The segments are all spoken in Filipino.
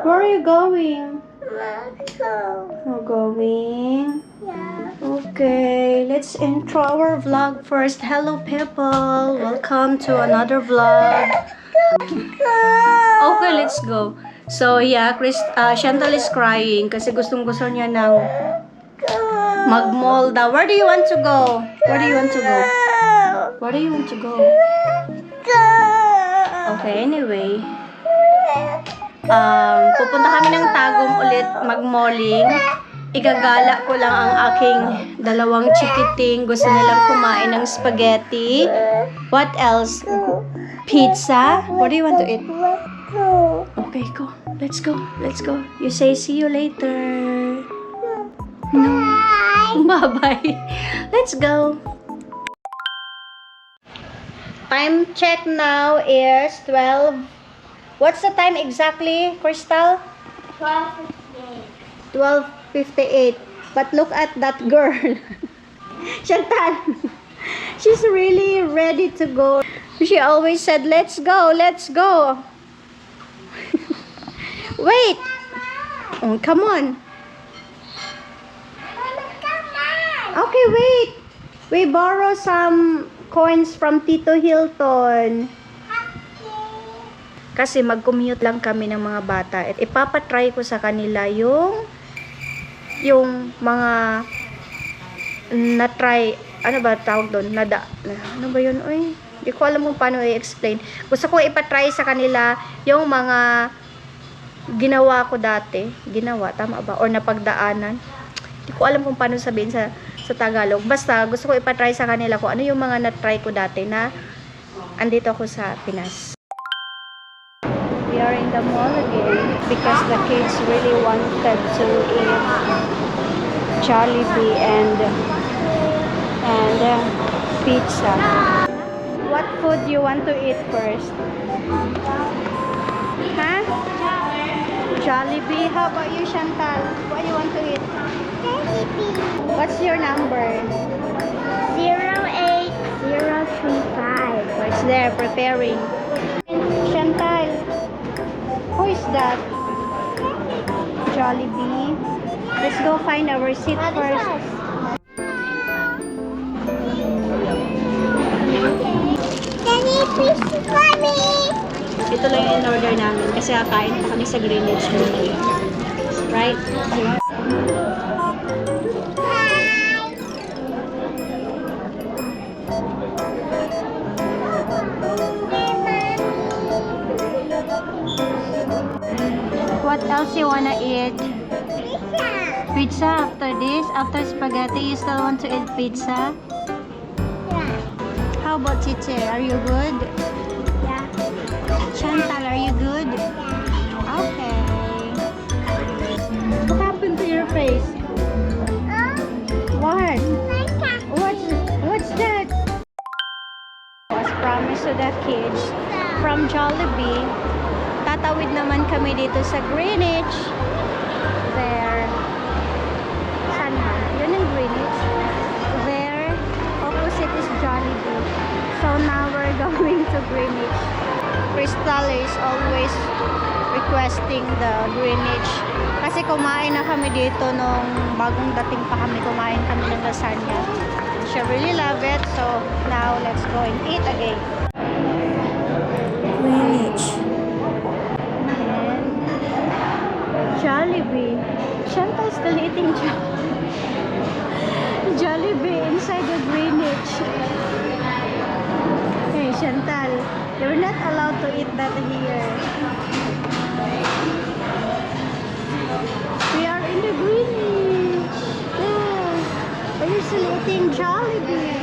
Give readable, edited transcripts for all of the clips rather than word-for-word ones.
Where are you going? Let's go. We're going. Yeah. Okay, let's intro our vlog first. Hello people, welcome to another vlog. Okay, let's go. So yeah, Chantal is crying kasi gustong-gusto niya ng mag-mall daw. Where do you want to go? Where do you want to go? Where do you want to go? Okay, anyway. Pupunta kami ng Tagum ulit mag-malling. Igagala ko lang ang aking dalawang chikiting. Gusto nilang kumain ng spaghetti. What else? Pizza? What do you want to eat? Okay, go. Let's go. Let's go. You say see you later. No. Bye-bye. Let's go. Time check now is 12. What's the time exactly, Crystal? 12:58. But look at that girl. Chantal. She's really ready to go. She always said, let's go, let's go. Wait. Oh, come on. Okay, wait. We borrow some coins from Tito Hilton. Kasi mag-commute lang kami ng mga bata. At ipapatry ko sa kanila yung mga na-try, ano ba tawag doon? Ano ba yun? Uy, hindi ko alam kung paano i-explain. Gusto ko ipatry sa kanila yung mga ginawa ko dati. Ginawa, tama ba? Or napagdaanan. Hindi ko alam kung paano sabihin sa Tagalog. Basta, gusto ko ipatry sa kanila kung ano yung mga na-try ko dati na andito ako sa Pinas. We are in the mall again because the kids really wanted to eat Jollibee and pizza. What food you want to eat first? Huh? Jollibee. How about you, Chantal? What do you want to eat? Jollibee. What's your number? 08035. What's there? Preparing. Chantal. Who is that? Jollibee. Let's go find our seat first. Daddy, please for me. Ito lang yung in-order namin kasi kakain pa kami sa Greenwich Mall. Right? What else you wanna eat? Pizza after this? After spaghetti, you still want to eat pizza? Yeah. How about Chiche? Are you good? Yeah. Chantal, are you good? Okay. What happened to your face? What? What's that? As promised to the kids, from Jollibee, tatawid naman kami dito sa Greenwich. There. Saan ba? Yun ang Greenwich. There. Opposite is Jollibee. So now we're going to Greenwich. Crystal is always requesting the Greenwich. Kasi kumain na kami dito nung bagong dating pa kami. Kumain kami ng lasagna. She really love it. So now let's go and eat again. Greenwich. Jollibee. Chantal still eating Jollibee inside the Greenwich. Hey Chantal, you're not allowed to eat that here. We are in the Greenwich. Yeah. Are you still eating Jollibee?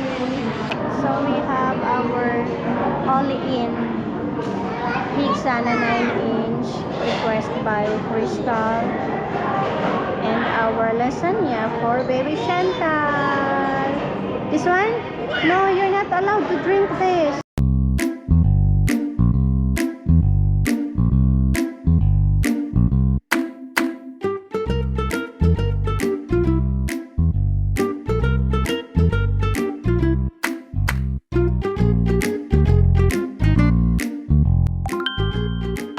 So we have our all-in pizza na 9-inch request by Crystal and our lasagna for baby Chantal. This one? No, you're not allowed to drink this.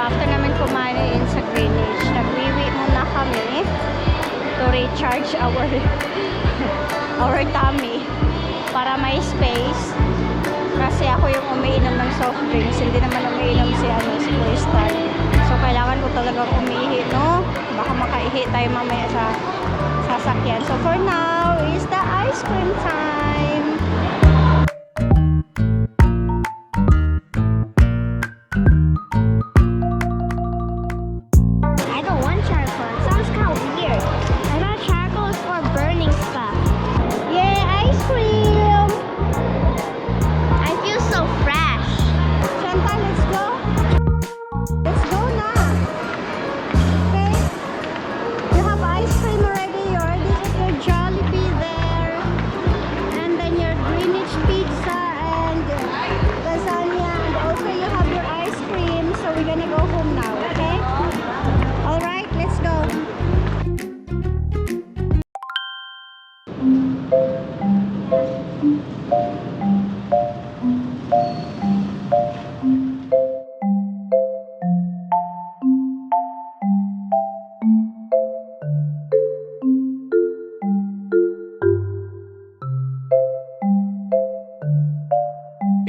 After namin kumain sa Greenwich, i-charge our our tummy para may space. Kasi ako yung umiinom ng soft drinks, hindi naman umiinom si Crystal. So kailangan ko talagang umihi, no? Baka makaihi tayo mamaya sa sasakyan. So for now is the ice cream time. I don't want charcoal. It sounds kind of weird. I thought charcoal is for burning stuff. Yeah, ice cream! I feel so fresh. Chantal, let's go. Let's go na. Okay? You have ice cream already. You already ate your Jollibee there. And then your Greenwich pizza and lasagna. And also you have your ice cream. So we're gonna go home now, okay? Alright, let's go.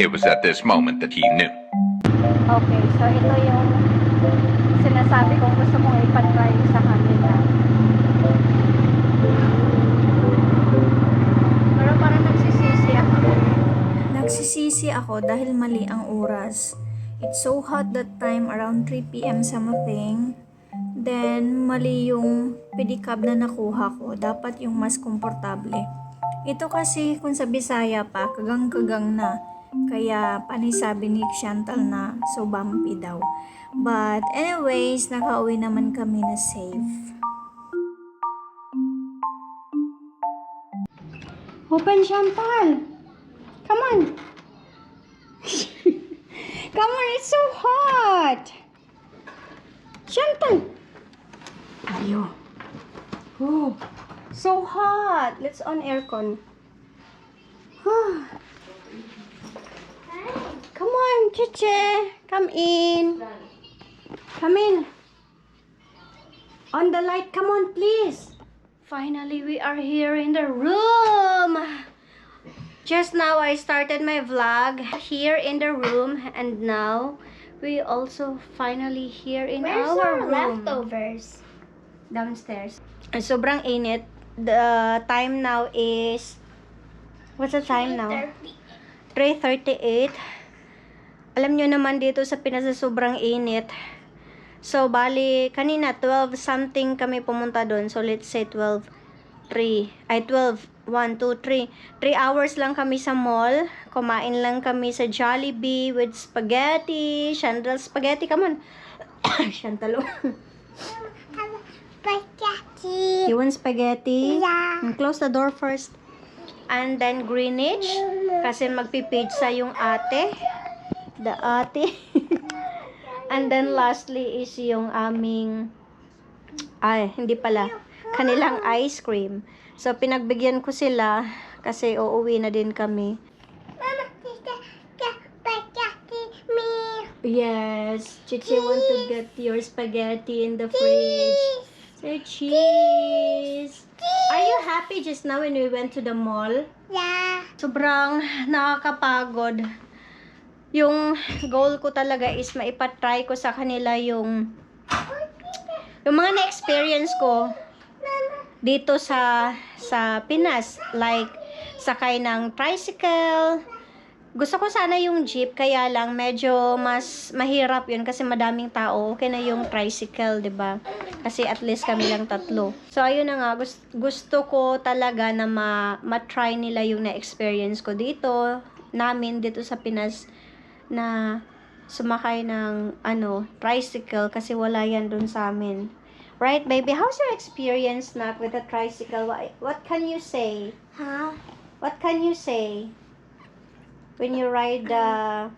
It was at this moment that he knew. Okay, so ito yung sinasabi kong gusto mong ipatry sa kanila. Pero parang nagsisisi ako. Nagsisisi ako dahil mali ang oras. It's so hot that time, around 3 p.m. something. Then, mali yung pedicab na nakuha ko. Dapat yung mas komportable. Ito kasi, kung sa Bisaya pa, kagang-kagang na. Kaya, panisabi ni Chantal na so bumpy daw. But, anyways, nakauwi naman kami na safe. Open, Chantal! Come on! Come on, it's so hot! Chantal! Ayo. Oh, so hot! Let's on aircon. Come on, Chiche! Come in! Come in! On the light, come on, please! Finally, we are here in the room! Just now, I started my vlog here in the room, and now, we also finally here in Where's our our room. leftovers? Downstairs. Sobrang init. The time now is... What's the time now? 3:38. Alam nyo naman dito sa Pinas na sobrang init. So, bali, kanina 12 something kami pumunta doon. So, let's say 12, 1, 2, 3. 3 hours lang kami sa mall. Kumain lang kami sa Jollibee with spaghetti. Chantal spaghetti. Come on. Chantal. Spaghetti. You want spaghetti? Yeah. And close the door first. And then Greenwich. Kasi magpipizza yung ate. The ate. And then lastly is yung aming... Ay, hindi pala. Kanilang ice cream. So, pinagbigyan ko sila kasi uuwi na din kami. Mama, spaghetti me. Yes. Chichi want to get your spaghetti in the fridge. Say cheese. Are you happy just now when we went to the mall? Yeah. Sobrang nakakapagod. Yung goal ko talaga is maipatry ko sa kanila yung mga na-experience ko dito sa Pinas, like sakay ng tricycle. Gusto ko sana yung jeep, kaya lang medyo mas mahirap yun kasi madaming tao. Okay na yung tricycle, 'di ba? Kasi at least kami lang 3. So ayun na nga, gusto ko talaga na ma-try nila yung na-experience ko dito sa Pinas na sumakay ng tricycle kasi wala yan dun sa amin. Right, baby? How's your experience na with the tricycle? What can you say? Huh? What can you say when you ride the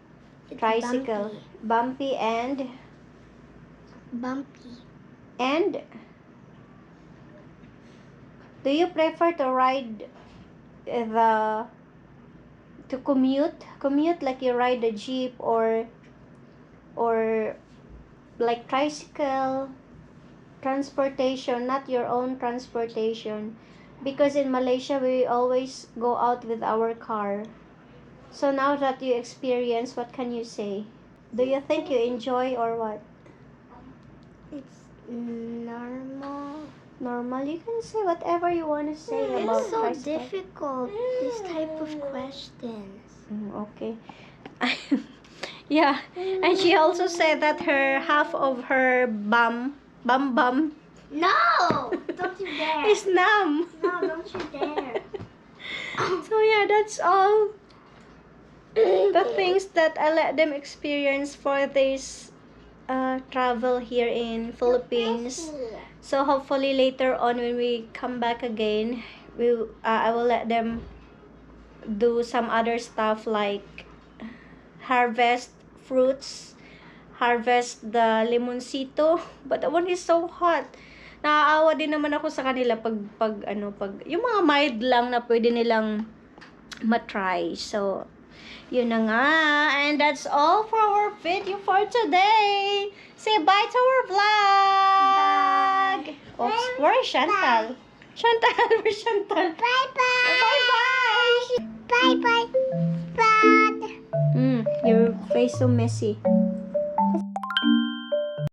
It's tricycle? Bumpy and Bumpy. and do you prefer to ride to commute like you ride a jeep or like tricycle? transportation, not your own transportation. Because in Malaysia, we always go out with our car. So now that you experience, what can you say? Do you think you enjoy or what? It's normal. Normal, you can say whatever you want to say about It's so tricycle. difficult, this type of questions. Okay. Yeah, and she also said that her half of her bum No! Don't you dare. is numb. No, don't you dare. So yeah, that's all the things that I let them experience for this travel here in Philippines. So hopefully later on when we come back again, I will let them do some other stuff like harvest fruits, harvest the limoncito, but that one is so hot. Naaawa din naman ako sa kanila pag yung mga mild lang na pwede nilang matry. So, yun na nga. And that's all for our video for today. Say bye to our vlog. Oops, where is Chantal? Chantal, where's Chantal? Bye-bye. Bye-bye. Bye-bye. Bye. Your face so messy.